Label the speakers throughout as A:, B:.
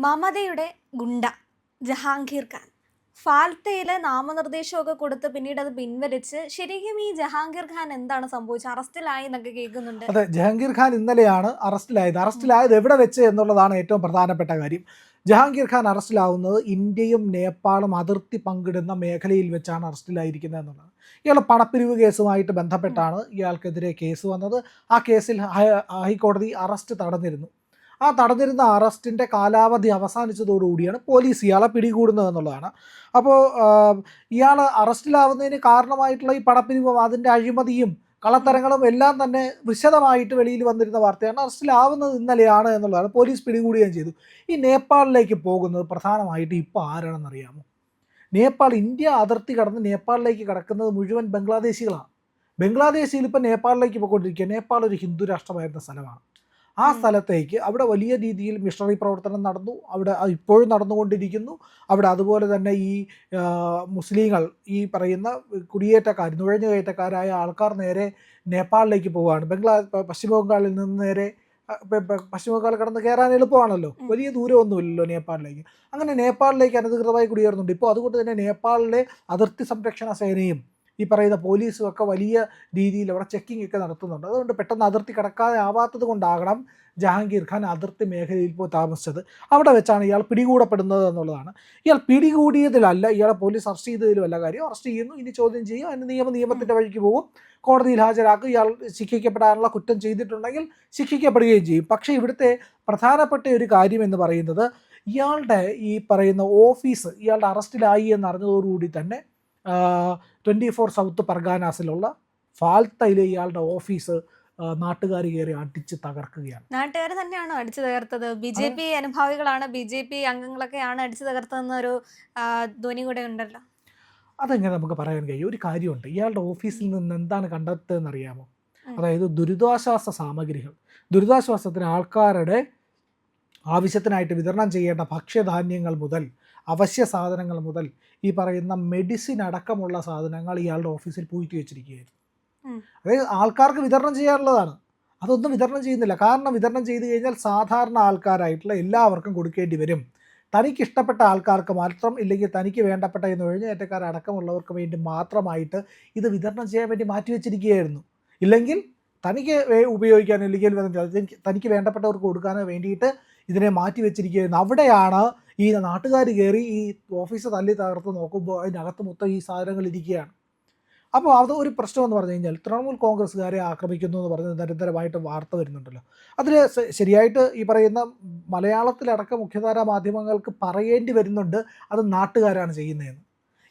A: മമതയുടെ ഗുണ്ട ജഹാംഗീർ ഖാൻ ഫാൽത്തയിൽ നാമനിർദ്ദേശമൊക്കെ കൊടുത്ത് പിന്നീട് അത് പിൻവലിച്ച് ശരിക്കും ഈ ജഹാംഗീർ ഖാൻ എന്താണ് സംഭവിച്ചത്? അറസ്റ്റിലായി എന്നൊക്കെ കേൾക്കുന്നുണ്ട്.
B: അതെ, ജഹാംഗീർ ഖാൻ ഇന്നലെയാണ് അറസ്റ്റിലായത് എവിടെ വെച്ച് എന്നുള്ളതാണ് ഏറ്റവും പ്രധാനപ്പെട്ട കാര്യം. ജഹാംഗീർ ഖാൻ അറസ്റ്റിലാവുന്നത് ഇന്ത്യയും നേപ്പാളും അതിർത്തി പങ്കിടുന്ന മേഖലയിൽ വെച്ചാണ് അറസ്റ്റിലായിരിക്കുന്നത് എന്നുള്ളത്. ഇയാൾ പണപ്പിരിവ് കേസുമായിട്ട് ബന്ധപ്പെട്ടാണ് ഇയാൾക്കെതിരെ കേസ് വന്നത്. ആ കേസിൽ ഹൈക്കോടതി അറസ്റ്റ് തടഞ്ഞിരുന്നു. ആ തടഞ്ഞിരുന്ന അറസ്റ്റിൻ്റെ കാലാവധി അവസാനിച്ചതോടുകൂടിയാണ് പോലീസ് ഇയാളെ പിടികൂടുന്നത് എന്നുള്ളതാണ്. അപ്പോൾ ഇയാൾ അറസ്റ്റിലാവുന്നതിന് കാരണമായിട്ടുള്ള ഈ പണപ്പിരിവും അതിൻ്റെ അഴിമതിയും കള്ളത്തരങ്ങളും എല്ലാം തന്നെ വിശദമായിട്ട് വെളിയിൽ വന്നിരുന്ന വാർത്തയാണ്. അറസ്റ്റിലാവുന്നത് ഇന്നലെയാണ് എന്നുള്ളതാണ്. പോലീസ് പിടികൂടുകയും ചെയ്തു. ഈ നേപ്പാളിലേക്ക് പോകുന്നത് പ്രധാനമായിട്ട് ഇപ്പോൾ ആരാണെന്നറിയാമോ? ഇന്ത്യ അതിർത്തി കടന്ന് നേപ്പാളിലേക്ക് കടക്കുന്നത് മുഴുവൻ ബംഗ്ലാദേശികളാണ്. ബംഗ്ലാദേശിൽ ഇപ്പോൾ നേപ്പാളിലേക്ക് പോയിക്കൊണ്ടിരിക്കുക. നേപ്പാൾ ഒരു ഹിന്ദു രാഷ്ട്രമായിരുന്ന സ്ഥലമാണ്. ആ സ്ഥലത്തേക്ക് അവിടെ വലിയ രീതിയിൽ മിഷണറി പ്രവർത്തനം നടന്നു. അവിടെ ഇപ്പോഴും നടന്നുകൊണ്ടിരിക്കുന്നു. അവിടെ അതുപോലെ തന്നെ ഈ മുസ്ലിങ്ങൾ, ഈ പറയുന്ന കുടിയേറ്റക്കാർ, നുഴഞ്ഞുകയറ്റക്കാരായ ആൾക്കാർ നേരെ നേപ്പാളിലേക്ക് പോവുകയാണ്. പശ്ചിമ ബംഗാളിൽ നിന്ന് നേരെ പശ്ചിമ ബംഗാൾ കടന്ന് കയറാൻ എളുപ്പമാണല്ലോ, വലിയ ദൂരമൊന്നുമില്ലല്ലോ നേപ്പാളിലേക്ക്. അങ്ങനെ നേപ്പാളിലേക്ക് അനധികൃതമായി കുടിയേറുന്നുണ്ട്. ഇപ്പോൾ അതുകൊണ്ട് തന്നെ നേപ്പാളിലെ അതിർത്തി സംരക്ഷണ സേനയും ഈ പറയുന്ന പോലീസും ഒക്കെ വലിയ രീതിയിൽ അവിടെ ചെക്കിംഗ് ഒക്കെ നടത്തുന്നുണ്ട്. അതുകൊണ്ട് പെട്ടെന്ന് അതിർത്തി കടക്കാതെ ആവാത്തത് കൊണ്ടാകണം ജഹാംഗീർ ഖാൻ അതിർത്തി മേഖലയിൽ പോയി താമസിച്ചത്. അവിടെ വെച്ചാണ് ഇയാൾ പിടികൂടപ്പെടുന്നത് എന്നുള്ളതാണ്. ഇയാൾ പിടികൂടിയതിലല്ല, ഇയാളെ പോലീസ് അറസ്റ്റ് ചെയ്തതിലുമല്ല കാര്യം. അറസ്റ്റ് ചെയ്യുന്നു, ഇനി ചോദ്യം ചെയ്യും, അതിന് നിയമത്തിൻ്റെ വഴിക്ക് പോകും, കോടതിയിൽ ഹാജരാക്കും. ഇയാൾ ശിക്ഷിക്കപ്പെടാനുള്ള കുറ്റം ചെയ്തിട്ടുണ്ടെങ്കിൽ ശിക്ഷിക്കപ്പെടുകയും ചെയ്യും. പക്ഷേ ഇവിടുത്തെ പ്രധാനപ്പെട്ട ഒരു കാര്യം എന്ന് പറയുന്നത്, ഇയാളുടെ ഈ പറയുന്ന ഓഫീസ് ഇയാളുടെ അറസ്റ്റിലായി എന്നറിഞ്ഞതോടുകൂടി തന്നെ 24 സൗത്ത് പർഗാനാസിലുള്ള ഫാൽത്തയിലെ ഇയാളുടെ ഓഫീസ് നാട്ടുകാർ കയറി അടിച്ച് തകർക്കുകയാണ്.
A: നാട്ടുകാർ തന്നെയാണോ അടിച്ചു തകർത്തത്? BJP അനുഭാവികളാണ്, BJP അംഗങ്ങളൊക്കെയാണ് അടിച്ചു തകർത്തതെന്നൊരു ധ്വനി കൂടെ ഉണ്ടല്ലോ.
B: അതെങ്ങനെ നമുക്ക് പറയാൻ കഴിയും? ഒരു കാര്യമുണ്ട്, ഇയാളുടെ ഓഫീസിൽ നിന്ന് എന്താണ് കണ്ടെത്തുന്നതെന്ന് അറിയാമോ? അതായത് ദുരിതാശ്വാസ സാമഗ്രികൾ, ദുരിതാശ്വാസത്തിന് ആൾക്കാരുടെ ആവശ്യത്തിനായിട്ട് വിതരണം ചെയ്യേണ്ട ഭക്ഷ്യധാന്യങ്ങൾ മുതൽ അവശ്യ സാധനങ്ങൾ മുതൽ ഈ പറയുന്ന മെഡിസിൻ അടക്കമുള്ള സാധനങ്ങൾ ഇയാളുടെ ഓഫീസിൽ പൂഴ്ത്തി വെച്ചിരിക്കുകയായിരുന്നു. അതായത് ആൾക്കാർക്ക് വിതരണം ചെയ്യാനുള്ളതാണ്. അതൊന്നും വിതരണം ചെയ്യുന്നില്ല. കാരണം വിതരണം ചെയ്തു കഴിഞ്ഞാൽ സാധാരണ ആൾക്കാരായിട്ടുള്ള എല്ലാവർക്കും കൊടുക്കേണ്ടി വരും. തനിക്കിഷ്ടപ്പെട്ട ആൾക്കാർക്ക് മാത്രം, ഇല്ലെങ്കിൽ തനിക്ക് വേണ്ടപ്പെട്ട ഈ നുഴഞ്ഞുകയറ്റക്കാരടക്കമുള്ളവർക്ക് വേണ്ടി മാത്രമായിട്ട് ഇത് വിതരണം ചെയ്യാൻ വേണ്ടി മാറ്റിവെച്ചിരിക്കുകയായിരുന്നു. ഇല്ലെങ്കിൽ തനിക്ക് ഉപയോഗിക്കാനോ ഇല്ലെങ്കിൽ തനിക്ക് വേണ്ടപ്പെട്ടവർക്ക് കൊടുക്കാനോ വേണ്ടിയിട്ട് ഇതിനെ മാറ്റി വെച്ചിരിക്കുകയായിരുന്നു. അവിടെയാണ് ഈ നാട്ടുകാർ കയറി ഈ ഓഫീസ് തല്ലി തകർത്ത് നോക്കുമ്പോൾ അതിനകത്ത് മൊത്തം ഈ സാധനങ്ങൾ ഇരിക്കുകയാണ്. അപ്പോൾ അത് ഒരു പ്രശ്നമെന്ന് പറഞ്ഞു കഴിഞ്ഞാൽ തൃണമൂൽ കോൺഗ്രസ്സുകാരെ ആക്രമിക്കുന്നു എന്ന് പറഞ്ഞ് നിരന്തരമായിട്ട് വാർത്ത വരുന്നുണ്ടല്ലോ. അതിൽ ശരിയായിട്ട് ഈ പറയുന്ന മലയാളത്തിലടക്കം മുഖ്യധാരാ മാധ്യമങ്ങൾക്ക് പറയേണ്ടി വരുന്നുണ്ട് അത് നാട്ടുകാരാണ് ചെയ്യുന്നതെന്ന്.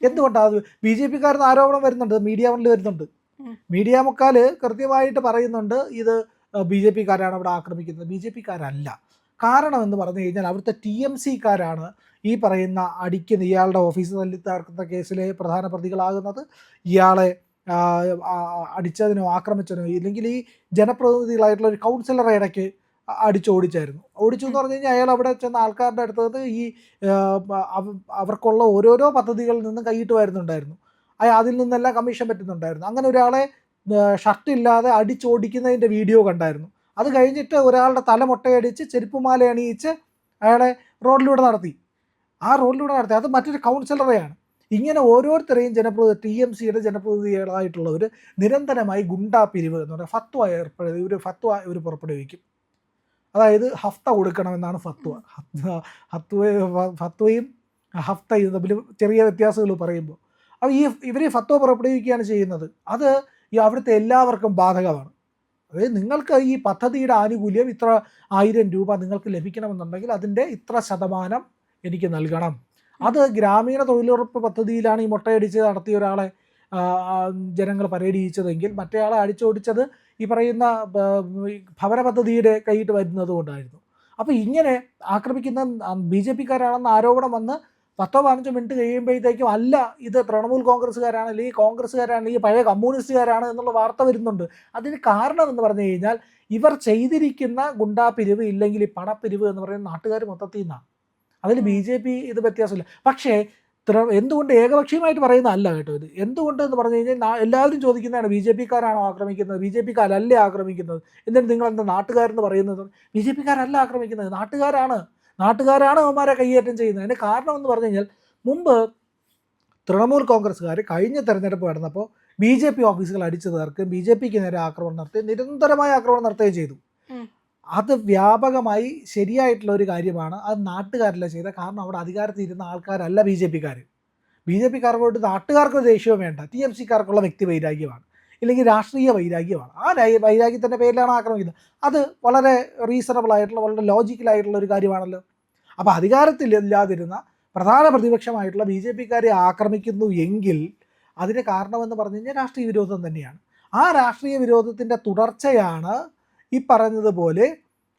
B: എന്തുകൊണ്ടാണ് അത് BJP-ക്കാരെന്ന് ആരോപണം വരുന്നുണ്ട്, മീഡിയ വണ്ണിൽ വരുന്നുണ്ട്. മീഡിയ മുക്കാൽ കൃത്യമായിട്ട് പറയുന്നുണ്ട് ഇത് BJP-ക്കാരാണ് അവിടെ ആക്രമിക്കുന്നത്. BJP-ക്കാരല്ല. കാരണം എന്ന് പറഞ്ഞു കഴിഞ്ഞാൽ അവിടുത്തെ TMC-ക്കാരാണ് ഈ പറയുന്ന അടിക്കുന്ന ഇയാളുടെ ഓഫീസ് തല്ലി തകർക്കുന്ന കേസിലെ പ്രധാന പ്രതികളാകുന്നത്. ഇയാളെ അടിച്ചതിനോ ആക്രമിച്ചതിനോ, ഇല്ലെങ്കിൽ ഈ ജനപ്രതിനിധികളായിട്ടുള്ള ഒരു കൗൺസിലറെ ഇടയ്ക്ക് ഓടിച്ചു എന്ന് പറഞ്ഞു കഴിഞ്ഞാൽ അയാൾ അവിടെ ചെന്ന ആൾക്കാരുടെ അടുത്തത് ഈ അവർക്കുള്ള ഓരോരോ പദ്ധതികളിൽ നിന്നും കൈയിട്ട് വരുന്നുണ്ടായിരുന്നു. അതിൽ നിന്നെല്ലാം കമ്മീഷൻ പറ്റുന്നുണ്ടായിരുന്നു. അങ്ങനെ ഒരാളെ ഷർട്ടില്ലാതെ അടിച്ചോടിക്കുന്നതിൻ്റെ വീഡിയോ കണ്ടായിരുന്നു. അത് കഴിഞ്ഞിട്ട് ഒരാളുടെ തല മുട്ടയടിച്ച് ചെരുപ്പുമാല അണിയിച്ച് അയാളെ റോഡിലൂടെ നടത്തി. അത് മറ്റൊരു കൗൺസിലറെയാണ്. ഇങ്ങനെ ഓരോരുത്തരെയും TMC-യുടെ ജനപ്രതിനിധികളായിട്ടുള്ളവർ നിരന്തരമായി ഗുണ്ടാ പിരിവ് എന്ന് പറയുക ഫത്വ ഇവർ പുറപ്പെടുവിക്കും. അതായത് ഹഫ്ത കൊടുക്കണമെന്നാണ് ഫത്വ. ഫത്വയും ഹഫ്തയും തമ്മിൽ ചെറിയ വ്യത്യാസങ്ങൾ പറയുമ്പോൾ അപ്പോൾ ഇവർ ഫത്വ പുറപ്പെടുവിക്കുകയാണ് ചെയ്യുന്നത്. അത് അവിടുത്തെ എല്ലാവർക്കും ബാധകമാണ്. അതായത് നിങ്ങൾക്ക് ഈ പദ്ധതിയുടെ ആനുകൂല്യം ഇത്ര 1000 രൂപ നിങ്ങൾക്ക് ലഭിക്കണമെന്നുണ്ടെങ്കിൽ അതിൻ്റെ ഇത്ര ശതമാനം എനിക്ക് നൽകണം. അത് ഗ്രാമീണ തൊഴിലുറപ്പ് പദ്ധതിയിലാണ് ഈ മുട്ടയടിച്ച് നടത്തിയ ഒരാളെ ജനങ്ങൾ പരേഡ് ചെയ്യിച്ചതെങ്കിൽ മറ്റേയാളെ അടിച്ചോടിച്ചത് ഈ പറയുന്ന ഭവന പദ്ധതിയുടെ കൈയിട്ട് വരുന്നത് കൊണ്ടായിരുന്നു. അപ്പോൾ ഇങ്ങനെ ആക്രമിക്കുന്ന BJP-ക്കാരാണെന്ന് ആരോപണം വന്ന് 10-15 മിനിറ്റ് കഴിയുമ്പോഴത്തേക്കും അല്ല ഇത് തൃണമൂൽ കോൺഗ്രസ്സുകാരാണ്, അല്ലെങ്കിൽ കോൺഗ്രസ്സുകാരാണ്, അല്ലെങ്കിൽ പഴയ കമ്മ്യൂണിസ്റ്റുകാരാണ് എന്നുള്ള വാർത്ത വരുന്നുണ്ട്. അതിന് കാരണം എന്ന് പറഞ്ഞു കഴിഞ്ഞാൽ ഇവർ ചെയ്തിരിക്കുന്ന ഗുണ്ടാപ്പിരിവ്, ഇല്ലെങ്കിൽ ഈ പണപ്പിരിവ് എന്ന് പറയുന്ന നാട്ടുകാർ മൊത്തത്തിൽ നിന്നാണ്. അതിൽ BJP ഇത് വ്യത്യാസമില്ല. പക്ഷേ എന്തുകൊണ്ട് ഏകപക്ഷീയമായിട്ട് പറയുന്നതല്ല കേട്ടോ ഇത്. എന്തുകൊണ്ട് എന്ന് പറഞ്ഞു കഴിഞ്ഞാൽ എല്ലാവരും ചോദിക്കുന്നതാണ് BJP-ക്കാരാണോ ആക്രമിക്കുന്നത്, BJP-ക്കാരല്ലേ ആക്രമിക്കുന്നത്, എന്നിട്ട് നിങ്ങൾ എന്താ നാട്ടുകാരെന്ന് പറയുന്നത്? BJP-ക്കാരല്ല ആക്രമിക്കുന്നത്, നാട്ടുകാരാണ്. നാട്ടുകാരാണ് അവന്മാരെ കൈയേറ്റം ചെയ്യുന്നത്. അതിന് കാരണം എന്ന് പറഞ്ഞു കഴിഞ്ഞാൽ, മുമ്പ് തൃണമൂൽ കോൺഗ്രസ്സുകാർ കഴിഞ്ഞ തെരഞ്ഞെടുപ്പ് നടന്നപ്പോൾ BJP ഓഫീസുകൾ അടിച്ചു തീർക്കുകയും BJPക്ക് നേരെ ആക്രമണം നടത്തി, നിരന്തരമായ ആക്രമണം നടത്തുകയും ചെയ്തു. അത് വ്യാപകമായി ശരിയായിട്ടുള്ള ഒരു കാര്യമാണ്. അത് നാട്ടുകാരല്ല ചെയ്തത്. കാരണം അവിടെ അധികാരത്തിൽ ഇരുന്ന ആൾക്കാരല്ല BJPക്കാർ. BJPക്കാർക്കോട്ട് നാട്ടുകാർക്ക് ദേഷ്യവും വേണ്ട, TMCക്കാർക്കുള്ള വ്യക്തി വൈരാഗ്യമാണ്, ഇല്ലെങ്കിൽ രാഷ്ട്രീയ വൈരാഗ്യമാണ്. ആ വൈരാഗ്യത്തിൻ്റെ പേരിലാണ് ആക്രമിക്കുന്നത്. അത് വളരെ റീസണബിൾ ആയിട്ടുള്ള, വളരെ ലോജിക്കലായിട്ടുള്ള ഒരു കാര്യമാണല്ലോ. അപ്പോൾ അധികാരത്തിലില്ലാതിരുന്ന പ്രധാന പ്രതിപക്ഷമായിട്ടുള്ള BJPക്കാരെ ആക്രമിക്കുന്നു എങ്കിൽ അതിന് കാരണമെന്ന് പറഞ്ഞു കഴിഞ്ഞാൽ രാഷ്ട്രീയ വിരോധം തന്നെയാണ്. ആ രാഷ്ട്രീയ വിരോധത്തിൻ്റെ തുടർച്ചയാണ് ഈ പറഞ്ഞതുപോലെ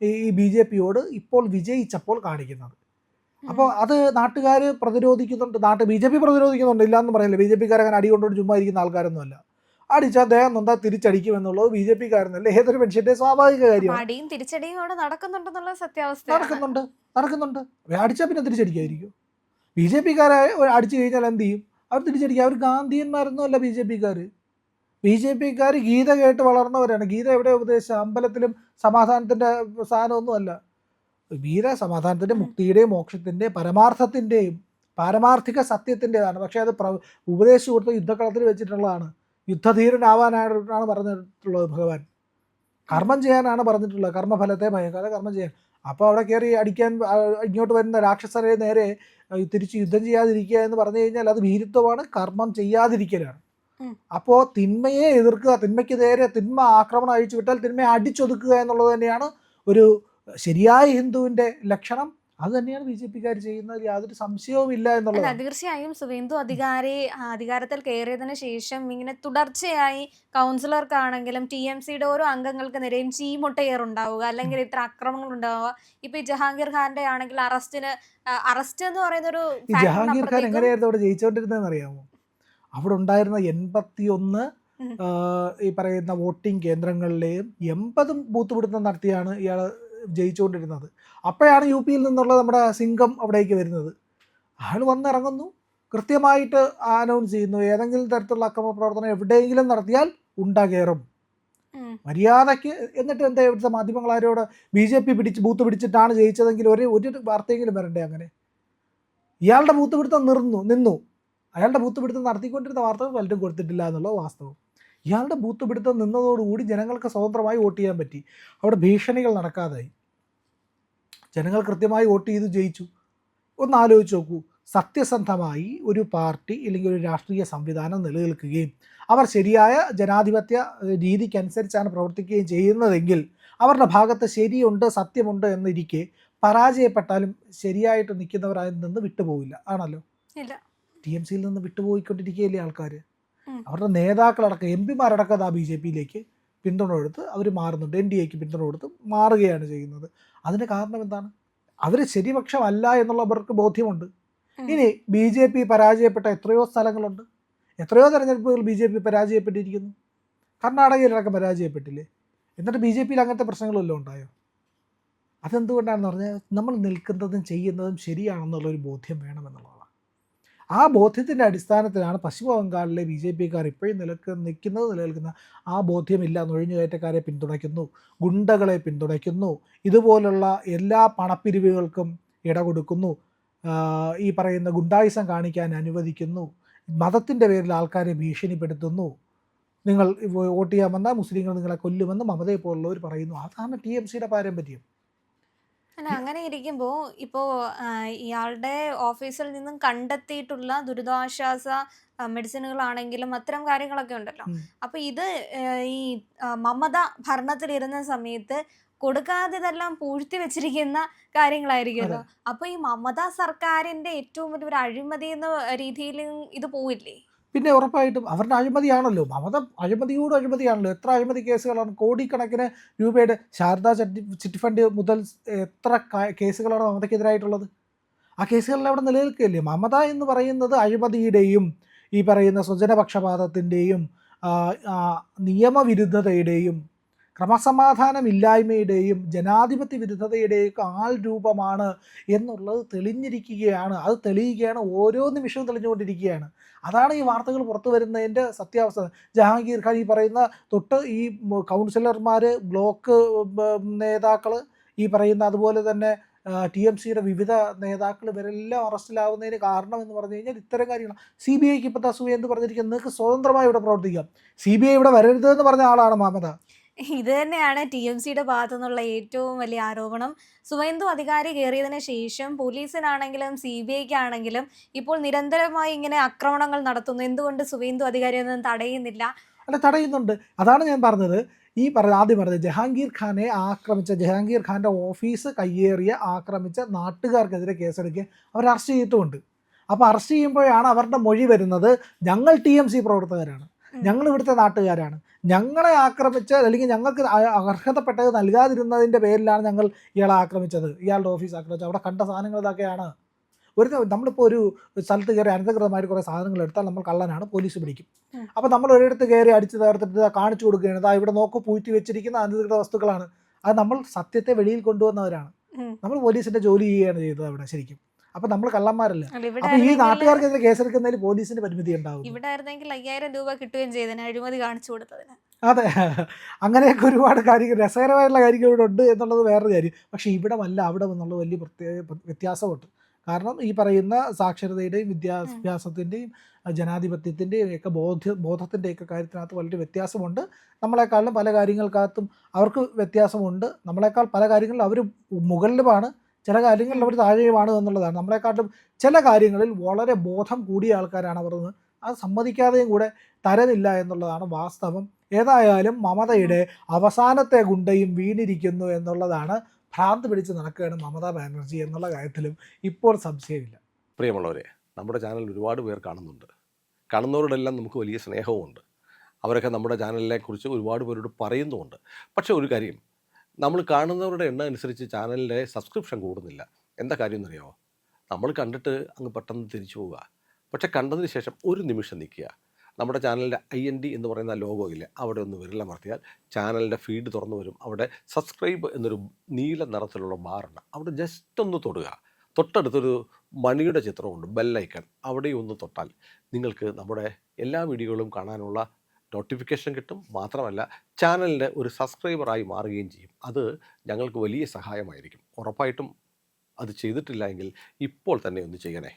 B: ഈ BJPയോട് ഇപ്പോൾ വിജയിച്ചപ്പോൾ കാണിക്കുന്നത്. അപ്പോൾ അത് നാട്ടുകാർ പ്രതിരോധിക്കുന്നുണ്ട്, BJP പ്രതിരോധിക്കുന്നുണ്ട്, ഇല്ലയെന്ന് പറയില്ല. BJPക്കാർ അങ്ങനെ അടി കൊണ്ടുകൊണ്ട് ചുമ്മാ ഇരിക്കുന്ന ആൾക്കാരൊന്നുമല്ല. അടിച്ചാൽ ദേഹം നൊന്താ തിരിച്ചടിക്കുമെന്നുള്ളത് BJPക്കാരെന്നല്ല ഏതൊരു മനുഷ്യൻ്റെ സ്വാഭാവിക കാര്യമാണ്.
A: അടിയും തിരിച്ചടിയും അവിടെ നടക്കുന്നുണ്ടെന്നുള്ള സത്യാവസ്ഥ
B: നടക്കുന്നുണ്ട്. അടിച്ചാൽ പിന്നെ തിരിച്ചടിക്കായിരിക്കും. BJPക്കാരെ അടിച്ചു കഴിഞ്ഞാൽ എന്ത് ചെയ്യും? അവർ തിരിച്ചടിക്കുക. അവർ ഗാന്ധിയന്മാരൊന്നും അല്ല BJPക്കാർ ഗീത കേട്ട് വളർന്നവരാണ്. ഗീത എവിടെ ഉപദേശിച്ച? അമ്പലത്തിലും സമാധാനത്തിൻ്റെ സാധനമൊന്നുമല്ല. ഗീത സമാധാനത്തിൻ്റെ, മുക്തിയുടെയും മോക്ഷത്തിൻ്റെയും പരമാർത്ഥത്തിൻ്റെയും പാരമാർത്ഥിക സത്യത്തിൻ്റെതാണ്. പക്ഷേ അത് ഉപദേശിച്ചു കൊടുത്ത യുദ്ധക്കളത്തിൽ വെച്ചിട്ടുള്ളതാണ്. യുദ്ധധീരനാവാനാണ് പറഞ്ഞിട്ടുള്ളത് ഭഗവാൻ. കർമ്മം ചെയ്യാനാണ് പറഞ്ഞിട്ടുള്ളത്. കർമ്മഫലത്തെ ഭയക്കാതെ കർമ്മം ചെയ്യാൻ. അപ്പോൾ അവിടെ കയറി അടിക്കാൻ ഇങ്ങോട്ട് വരുന്ന രാക്ഷസരെ നേരെ തിരിച്ച് യുദ്ധം ചെയ്യാതിരിക്കുക എന്ന് പറഞ്ഞു കഴിഞ്ഞാൽ അത് ഭീരുത്വമാണ്, കർമ്മം ചെയ്യാതിരിക്കലാണ്. അപ്പോൾ തിന്മയെ എതിർക്കുക, തിന്മയ്ക്ക് നേരെ തിന്മ ആക്രമണം അഴിച്ചു വിട്ടാൽ തിന്മയെ അടിച്ചൊതുക്കുക എന്നുള്ളത് തന്നെയാണ് ഒരു ശരിയായ ഹിന്ദുവിൻ്റെ ലക്ഷണം. അത് തന്നെയാണ് BJPക്കാർ ചെയ്യുന്നത്, യാതൊരു സംശയവും ഇല്ല എന്നുള്ളത്.
A: തീർച്ചയായും സുവേന്ദു അധികാരത്തിൽ കയറിയതിനു ശേഷം ഇങ്ങനെ തുടർച്ചയായി കൗൺസിലർക്കാണെങ്കിലും TMCയുടെ ഓരോ അംഗങ്ങൾക്ക് നേരെയും ചീമുട്ടയേറുണ്ടാവുക, അല്ലെങ്കിൽ ഇത്ര ആക്രമണങ്ങൾ ഉണ്ടാവുക. ഇപ്പൊ ഈ ജഹാംഗീർ ഖാന്റെ ആണെങ്കിൽ അറസ്റ്റ് എന്ന് പറയുന്ന ഒരു
B: ജഹാംഗീർ ഖാൻ എങ്ങനെയായിരുന്നു അവിടെ ജയിച്ചുകൊണ്ടിരുന്നതെന്ന് അറിയാമോ? അവിടെ ഉണ്ടായിരുന്ന 81 ഈ പറയുന്ന വോട്ടിംഗ് കേന്ദ്രങ്ങളിലെയും 80 ബൂത്ത് പിടുത്തം നടത്തിയാണ് ഇയാൾ ജയിച്ചുകൊണ്ടിരുന്നത്. അപ്പോഴാണ് UP നിന്നുള്ള നമ്മുടെ സിംഗം അവിടേക്ക് വരുന്നത്. അയാൾ വന്നിറങ്ങുന്നു, കൃത്യമായിട്ട് അനൗൺസ് ചെയ്യുന്നു, ഏതെങ്കിലും തരത്തിലുള്ള അക്രമ പ്രവർത്തനം എവിടെയെങ്കിലും നടത്തിയാൽ കയറും മര്യാദയ്ക്ക്. എന്നിട്ട് എന്താ ഇവിടുത്തെ മാധ്യമങ്ങളാരോട് BJP ബൂത്ത് പിടിച്ചിട്ടാണ് ജയിച്ചതെങ്കിൽ ഒരു വാർത്തയെങ്കിലും വരണ്ടേ? അങ്ങനെ ഇയാളുടെ ബൂത്ത് പിടുത്തം നിന്നു. അയാളുടെ ബൂത്ത് പിടുത്തം നടത്തിക്കൊണ്ടിരുന്ന വാർത്തകൾ പലരും കൊടുത്തിട്ടില്ല എന്നുള്ള വാസ്തവം. ഇയാളുടെ ബൂത്ത് പിടുത്തം നിന്നതോടുകൂടി ജനങ്ങൾക്ക് സ്വതന്ത്രമായി വോട്ട് ചെയ്യാൻ പറ്റി. അവിടെ ഭീഷണികൾ നടക്കാതായി. ജനങ്ങൾ കൃത്യമായി വോട്ട് ചെയ്ത് ജയിച്ചു. ഒന്ന് ആലോചിച്ച് നോക്കൂ, സത്യസന്ധമായി ഒരു പാർട്ടി അല്ലെങ്കിൽ ഒരു രാഷ്ട്രീയ സംവിധാനം നിലനിൽക്കുകയും അവർ ശരിയായ ജനാധിപത്യ രീതിക്കനുസരിച്ചാണ് പ്രവർത്തിക്കുകയും ചെയ്യുന്നതെങ്കിൽ അവരുടെ ഭാഗത്ത് ശരിയുണ്ട്, സത്യമുണ്ട് എന്നിരിക്കെ പരാജയപ്പെട്ടാലും ശരിയായിട്ട് നിൽക്കുന്നവരായി നിന്ന് വിട്ടുപോകില്ല. ആണല്ലോ? TMCയിൽ നിന്ന് വിട്ടുപോയിക്കൊണ്ടിരിക്കുകയല്ലേ ആൾക്കാർ. അവരുടെ നേതാക്കളടക്കം MP-മാരടക്കം അത് BJPയിലേക്ക് പിന്തുണ കൊടുത്ത് അവർ മാറുന്നുണ്ട്, NDAക്ക് പിന്തുണ കൊടുത്ത് മാറുകയാണ് ചെയ്യുന്നത്. അതിന് കാരണം എന്താണ്? അവർ ശരിപക്ഷമല്ല എന്നുള്ളവർക്ക് ബോധ്യമുണ്ട്. ഇനി BJP പരാജയപ്പെട്ട എത്രയോ സ്ഥലങ്ങളുണ്ട്, എത്രയോ തെരഞ്ഞെടുപ്പുകൾ BJP പരാജയപ്പെട്ടിരിക്കുന്നു. കർണാടകയിലടക്കം പരാജയപ്പെട്ടില്ലേ? എന്നിട്ട് BJPയിൽ അങ്ങനത്തെ പ്രശ്നങ്ങളെല്ലാം ഉണ്ടായോ? അതെന്തുകൊണ്ടാണെന്ന് പറഞ്ഞാൽ നമ്മൾ നിൽക്കുന്നതും ചെയ്യുന്നതും ശരിയാണെന്നുള്ളൊരു ബോധ്യം വേണമെന്നുള്ളതാണ്. ആ ബോധ്യത്തിൻ്റെ അടിസ്ഥാനത്തിലാണ് പശ്ചിമ ബംഗാളിലെ BJPക്കാർ ഇപ്പോഴും നിലനിൽക്കുന്ന ആ ബോധ്യമില്ല. നുഴഞ്ഞുകയറ്റക്കാരെ പിന്തുണയ്ക്കുന്നു, ഗുണ്ടകളെ പിന്തുണയ്ക്കുന്നു, ഇതുപോലുള്ള എല്ലാ പണപ്പിരിവുകൾക്കും ഇട കൊടുക്കുന്നു, ഈ പറയുന്ന ഗുണ്ടായിസം കാണിക്കാൻ അനുവദിക്കുന്നു, മതത്തിൻ്റെ പേരിൽ ആൾക്കാരെ ഭീഷണിപ്പെടുത്തുന്നു, നിങ്ങൾ വോട്ട് ചെയ്യാൻ വന്നാൽ മുസ്ലിങ്ങൾ നിങ്ങളെ കൊല്ലുമെന്ന് മമതയെ പോലുള്ളവർ പറയുന്നു. അതാണ് TMCയുടെ പാരമ്പര്യം.
A: അല്ല, അങ്ങനെ ഇരിക്കുമ്പോൾ ഇപ്പോൾ ഇയാളുടെ ഓഫീസിൽ നിന്നും കണ്ടെത്തിയിട്ടുള്ള ദുരിതാശ്വാസ മെഡിസിനുകളാണെങ്കിലും അത്തരം കാര്യങ്ങളൊക്കെ ഉണ്ടല്ലോ. അപ്പോൾ ഇത് ഈ മമത ഭരണത്തിലിരുന്ന സമയത്ത് കൊടുക്കാതെ ഇതെല്ലാം പൂഴ്ത്തി വെച്ചിരിക്കുന്ന കാര്യങ്ങളായിരിക്കുമല്ലോ. അപ്പോൾ ഈ മമത സർക്കാരിൻ്റെ ഏറ്റവും വലിയൊരു അഴിമതി എന്ന രീതിയിൽ ഇത് പോവില്ലേ?
B: പിന്നെ ഉറപ്പായിട്ടും അവരുടെ അഴിമതിയാണല്ലോ. മമത അഴിമതിയാണല്ലോ. എത്ര അഴിമതി കേസുകളാണ്, കോടിക്കണക്കിന് രൂപയുടെ ശാരദാ ചിറ്റ് ഫണ്ട് മുതൽ എത്ര കേസുകളാണ് മമതയ്ക്കെതിരായിട്ടുള്ളത്. ആ കേസുകളിൽ അവിടെ നിലനിൽക്കുകയല്ലേ. മമത എന്ന് പറയുന്നത് അഴിമതിയുടെയും ഈ പറയുന്ന സ്വജനപക്ഷപാതത്തിൻ്റെയും നിയമവിരുദ്ധതയുടെയും ക്രമസമാധാനമില്ലായ്മയുടെയും ജനാധിപത്യ വിരുദ്ധതയുടെയൊക്കെ ആൾ രൂപമാണ് എന്നുള്ളത് തെളിഞ്ഞിരിക്കുകയാണ്. അത് തെളിയുകയാണ്, ഓരോ നിമിഷവും തെളിഞ്ഞുകൊണ്ടിരിക്കുകയാണ്. അതാണ് ഈ വാർത്തകൾ പുറത്തു വരുന്നതിൻ്റെ സത്യാവസ്ഥ. ജഹാംഗീർ ഖാൻ ഈ പറയുന്ന തൊട്ട് ഈ കൗൺസിലർമാർ, ബ്ലോക്ക് നേതാക്കൾ, ഈ പറയുന്ന അതുപോലെ തന്നെ TMCയുടെ വിവിധ നേതാക്കൾ ഇവരെല്ലാം അറസ്റ്റിലാവുന്നതിന് കാരണം എന്ന് പറഞ്ഞു കഴിഞ്ഞാൽ ഇത്തരം കാര്യങ്ങളാണ്. CBIക്ക് ഇപ്പോഴത്തെ അസൂയ എന്ന് പറഞ്ഞിരിക്കുന്നത് നിങ്ങൾക്ക് സ്വതന്ത്രമായി ഇവിടെ പ്രവർത്തിക്കാം. CBI ഇവിടെ വരരുതെന്ന് പറഞ്ഞ ആളാണ് മമത.
A: ഇത് തന്നെയാണ് TMCയുടെ ഭാഗത്തു നിന്നുള്ള ഏറ്റവും വലിയ ആരോപണം. സുവേന്ദു അധികാരി കയറിയതിന് ശേഷം പോലീസിനാണെങ്കിലും CBIക്കാണെങ്കിലും ഇപ്പോൾ നിരന്തരമായി ഇങ്ങനെ ആക്രമണങ്ങൾ നടത്തുന്നു. എന്തുകൊണ്ട് സുവേന്ദു അധികാരി ഒന്നും തടയുന്നില്ല?
B: അല്ല, തടയുന്നുണ്ട്. അതാണ് ഞാൻ പറഞ്ഞത്. ആദ്യം പറഞ്ഞത് ജഹാംഗീർ ഖാനെ ആക്രമിച്ച, ജഹാംഗീർ ഖാൻ്റെ ഓഫീസ് കയ്യേറിയ ആക്രമിച്ച നാട്ടുകാർക്കെതിരെ കേസെടുക്കുക അവർ അറസ്റ്റ് ചെയ്തിട്ടുമുണ്ട്. അപ്പോൾ അറസ്റ്റ് ചെയ്യുമ്പോഴാണ് അവരുടെ മൊഴി വരുന്നത്, ഞങ്ങൾ TMC പ്രവർത്തകരാണ്, ഞങ്ങൾ ഇവിടുത്തെ നാട്ടുകാരാണ്, ഞങ്ങളെ ആക്രമിച്ച അല്ലെങ്കിൽ ഞങ്ങൾക്ക് അർഹതപ്പെട്ടത് നൽകാതിരുന്നതിൻ്റെ പേരിലാണ് ഞങ്ങൾ ഇയാളെ ആക്രമിച്ചത്, ഇയാളുടെ ഓഫീസ് ആക്രമിച്ചത്. അവിടെ കണ്ട സാധനങ്ങൾ ഇതൊക്കെയാണ്. നമ്മളിപ്പോൾ ഒരു സ്ഥലത്ത് കയറി അനധികൃതമായിട്ട് കുറേ സാധനങ്ങൾ എടുത്താൽ നമ്മൾ കള്ളനാണ്, പോലീസ് പിടിക്കും. അപ്പോൾ നമ്മൾ ഒരിടത്ത് കയറി അടിച്ച് തകർത്തിട്ട് കാണിച്ചു കൊടുക്കുകയാണ്, ഇതാ ഇവിടെ നോക്കൂ പൂഴ്ത്തി വെച്ചിരിക്കുന്ന അനധികൃത വസ്തുക്കളാണ്. അത് നമ്മൾ സത്യത്തെ വെളിയിൽ കൊണ്ടുവന്നവരാണ്. നമ്മൾ പോലീസിൻ്റെ ജോലി ചെയ്യുകയാണ് ചെയ്തത് അവിടെ ശരിക്കും. അപ്പോൾ നമ്മൾ കള്ളന്മാരല്ല. അപ്പോൾ ഈ നാട്ടുകാർക്കെതിരെ കേസെടുക്കുന്നതിൽ പോലീസിന് പരിമിതി ഉണ്ടാവും.
A: ഇവിടെ ആയിരുന്നെങ്കിൽ 5000 രൂപ കിട്ടുകയും ചെയ്തതിന്, അഴിമതി കാണിച്ചു കൊടുത്തതിന്.
B: അതെ, അങ്ങനെയൊക്കെ ഒരുപാട് കാര്യങ്ങൾ, രസകരമായിട്ടുള്ള കാര്യങ്ങൾ ഇവിടെ ഉണ്ട് എന്നുള്ളത് വേറൊരു കാര്യം. പക്ഷേ ഇവിടെ വല്ല അവിടെ എന്നുള്ളത് വലിയ വ്യത്യാസമുണ്ട്. കാരണം ഈ പറയുന്ന സാക്ഷരതയുടെയും വിദ്യാഭ്യാസത്തിൻ്റെയും ജനാധിപത്യത്തിൻ്റെയും ഒക്കെ ബോധത്തിൻ്റെയൊക്കെ കാര്യത്തിനകത്ത് വളരെ വ്യത്യാസമുണ്ട്. നമ്മളെക്കാളും പല കാര്യങ്ങൾക്കകത്തും അവർക്ക് വ്യത്യാസമുണ്ട്. നമ്മളെക്കാൾ പല കാര്യങ്ങളിലും അവർ മുകളിലുമാണ്, ചില കാര്യങ്ങളിൽ അവർ താഴെയുമാണ് എന്നുള്ളതാണ്. നമ്മളെക്കാട്ടും ചില കാര്യങ്ങളിൽ വളരെ ബോധം കൂടിയ ആൾക്കാരാണ് അവർ. അത് സമ്മതിക്കാതെയും കൂടെ തരുന്നില്ല എന്നുള്ളതാണ് വാസ്തവം. ഏതായാലും മമതയുടെ അവസാനത്തെ ഗുണ്ടയും വീണിരിക്കുന്നു എന്നുള്ളതാണ്. ഭ്രാന്ത് പിടിച്ച് നടക്കുകയാണ് മമതാ ബാനർജി എന്നുള്ള കാര്യത്തിലും ഇപ്പോൾ സംശയമില്ല.
C: പ്രിയമുള്ളവരെ, നമ്മുടെ ചാനൽ ഒരുപാട് പേർ കാണുന്നുണ്ട്. കാണുന്നവരോടെല്ലാം നമുക്ക് വലിയ സ്നേഹവുമുണ്ട്. അവരൊക്കെ നമ്മുടെ ചാനലിനെ കുറിച്ച് ഒരുപാട് പേരോട് പറയുന്നുമുണ്ട്. പക്ഷേ ഒരു കാര്യം, നമ്മൾ കാണുന്നവരുടെ എണ്ണം അനുസരിച്ച് ചാനലിൻ്റെ സബ്സ്ക്രിപ്ഷൻ കൂടുന്നില്ല. എന്താ കാര്യം എന്നറിയാമോ? നമ്മൾ കണ്ടിട്ട് അങ്ങ് പെട്ടെന്ന് തിരിച്ചു പോവുക. പക്ഷേ കണ്ടതിന് ശേഷം ഒരു നിമിഷം നിൽക്കുക. നമ്മുടെ ചാനലിൻ്റെ IND എന്ന് പറയുന്ന ലോഗോ ഇല്ലേ, അവിടെ ഒന്ന് വിരലമർത്തിയാൽ ചാനലിൻ്റെ ഫീഡ് തുറന്നു വരും. അവിടെ സബ്സ്ക്രൈബ് എന്നൊരു നീല നിറത്തിലുള്ള ബാറുണ്ട്, അവിടെ ജസ്റ്റ് ഒന്ന് തൊടുക. തൊട്ടടുത്തൊരു മണിയുടെ ചിത്രമുണ്ട്, ബെല്ലൈക്കൺ, അവിടെ ഒന്ന് തൊട്ടാൽ നിങ്ങൾക്ക് നമ്മുടെ എല്ലാ വീഡിയോകളും കാണാനുള്ള നോട്ടിഫിക്കേഷൻ കിട്ടും. മാത്രമല്ല ചാനലിൻ്റെ ഒരു സബ്സ്ക്രൈബറായി മാറുകയും ചെയ്യും. അത് ഞങ്ങൾക്ക് വലിയ സഹായമായിരിക്കും. ഉറപ്പായിട്ടും അത് ചെയ്തിട്ടില്ല എങ്കിൽ ഇപ്പോൾ തന്നെ ഒന്ന് ചെയ്യണേ.